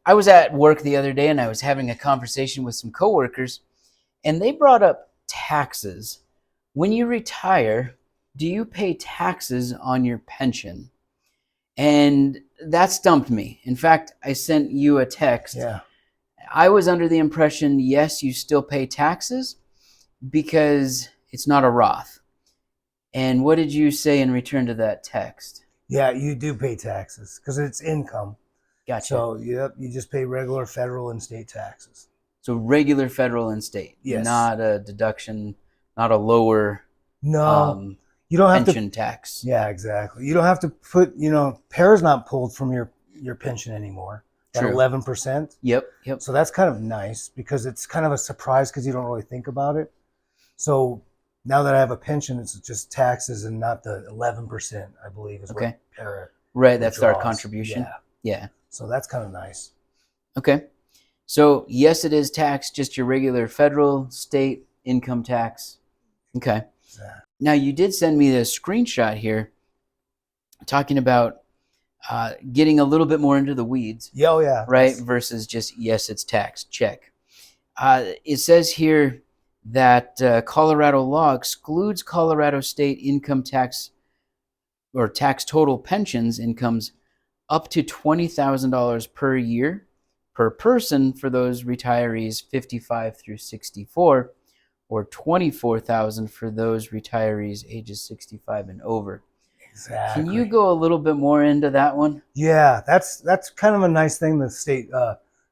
I was at work the other day and I was having a conversation with some coworkers, and they brought up taxes. When you retire, do you pay taxes on your pension? And that stumped me. In fact, I sent you a text. Yeah. I was under the impression, yes, you still pay taxes because it's not a Roth. And what did you say in return to that text? Yeah, you do pay taxes because it's income. Gotcha. So, yep, you just pay regular federal and state taxes. So regular federal and state, Yes. Not a deduction, not a lower No, you don't have pension to. tax. Yeah, exactly. You don't have to put, PERA's not pulled from your pension anymore. At True. 11%. Yep. So that's kind of nice because it's kind of a surprise because you don't really think about it. So now that I have a pension, it's just taxes and not the 11%, I believe, is what PERA Right, that's our withdraws. contribution. Yeah. So that's kind of nice. Okay. So yes, it is taxed, just your regular federal, state income tax. Okay. Exactly. Now you did send me the screenshot here talking about getting a little bit more into the weeds. Yeah, oh yeah. Right, versus just, yes, it's taxed, check. It says here that Colorado law excludes Colorado state income tax or tax total pensions incomes up to $20,000 per year per person for those retirees 55 through 64, or $24,000 for those retirees ages 65 and over. Exactly. Can you go a little bit more into that one? Yeah, that's kind of a nice thing the state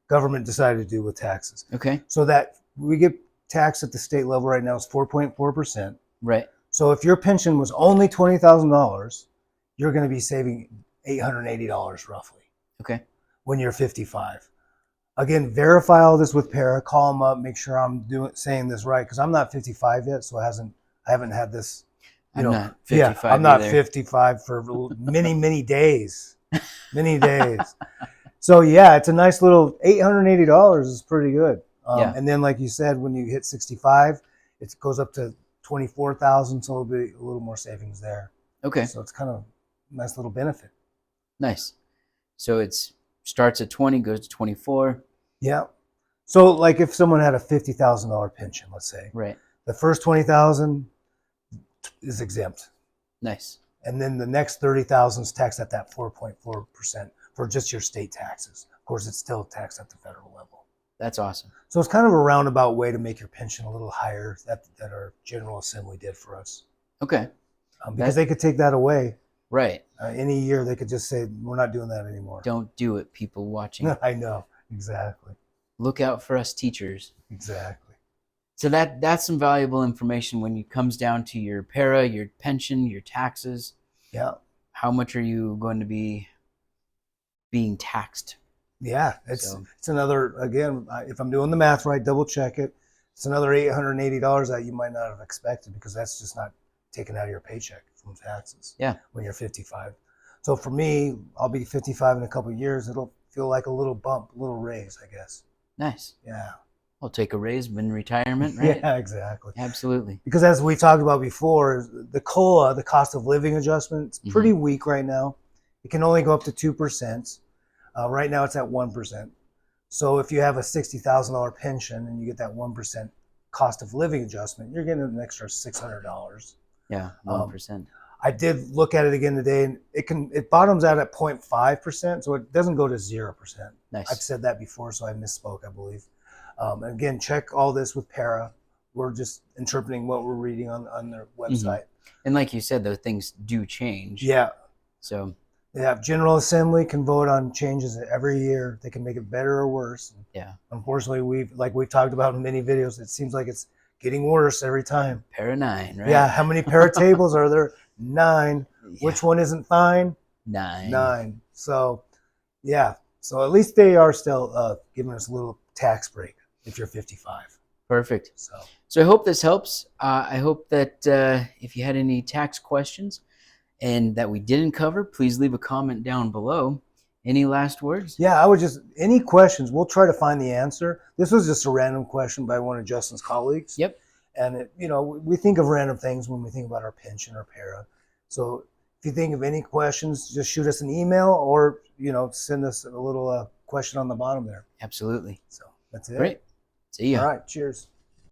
government decided to do with taxes. Okay. So that we get taxed at the state level right now is 4.4%. Right. So if your pension was only $20,000, you're going to be saving $880 roughly. Okay. When you're 55. Again, verify all this with PERA. Call them up. Make sure I'm saying this right because I'm not 55 yet, so I haven't had this. I'm not 55 I'm not either. 55 for many days. Many days. So yeah, it's a nice little $880 is pretty good. Yeah. And then like you said, when you hit 65, it goes up to 24,000, so it'll be a little more savings there. Okay. So it's kind of a nice little benefit. Nice. So it's starts at 20, goes to 24. Yeah. So like if someone had a $50,000 pension, let's say. Right. The first 20,000 is exempt. Nice. And then the next 30,000 is taxed at that 4.4% for just your state taxes. Of course, it's still taxed at the federal level. That's awesome. So it's kind of a roundabout way to make your pension a little higher that our General Assembly did for us. Okay. Because they could take that away. Right. Any year they could just say, we're not doing that anymore. Don't do it, people watching. I know. Exactly. Look out for us teachers. Exactly. So that's some valuable information when it comes down to your PERA, your pension, your taxes. Yeah. How much are you going to be being taxed? Yeah. It's another, again, if I'm doing the math right, double check it. It's another $880 that you might not have expected because that's just not taken out of your paycheck from taxes. Yeah. When you're 55. So for me, I'll be 55 in a couple of years. It'll feel like a little bump, a little raise, I guess. Nice. Yeah. I'll take a raise in retirement, right? Yeah, exactly. Absolutely. Because as we talked about before, the COLA, the cost of living adjustment, it's pretty weak right now. It can only go up to 2%. Right now it's at 1%. So if you have a $60,000 pension and you get that 1% cost of living adjustment, you're getting an extra $600. Yeah, 1%. I did look at it again today, and it bottoms out at 0.5%, so it doesn't go to 0%. Nice. I've said that before, so I misspoke, I believe. And again, check all this with PERA. We're just interpreting what we're reading on their website. And like you said, those things do change. Yeah. So they have General Assembly can vote on changes every year. They can make it better or worse. Yeah. Unfortunately, we've talked about in many videos, it seems like it's getting worse every time. PERA 9, right? Yeah. How many PERA tables are there? 9. Yeah. Which one isn't fine? 9. So, yeah. So at least they are still giving us a little tax break if you're 55. Perfect. So I hope this helps. I hope that if you had any tax questions and that we didn't cover, please leave a comment down below. Any last words? Yeah, any questions, we'll try to find the answer. This was just a random question by one of Justin's colleagues. Yep. And we think of random things when we think about our pension or PERA. So If you think of any questions, just shoot us an email or, send us a little question on the bottom there. Absolutely. So that's it. Great. See ya. All right. Cheers.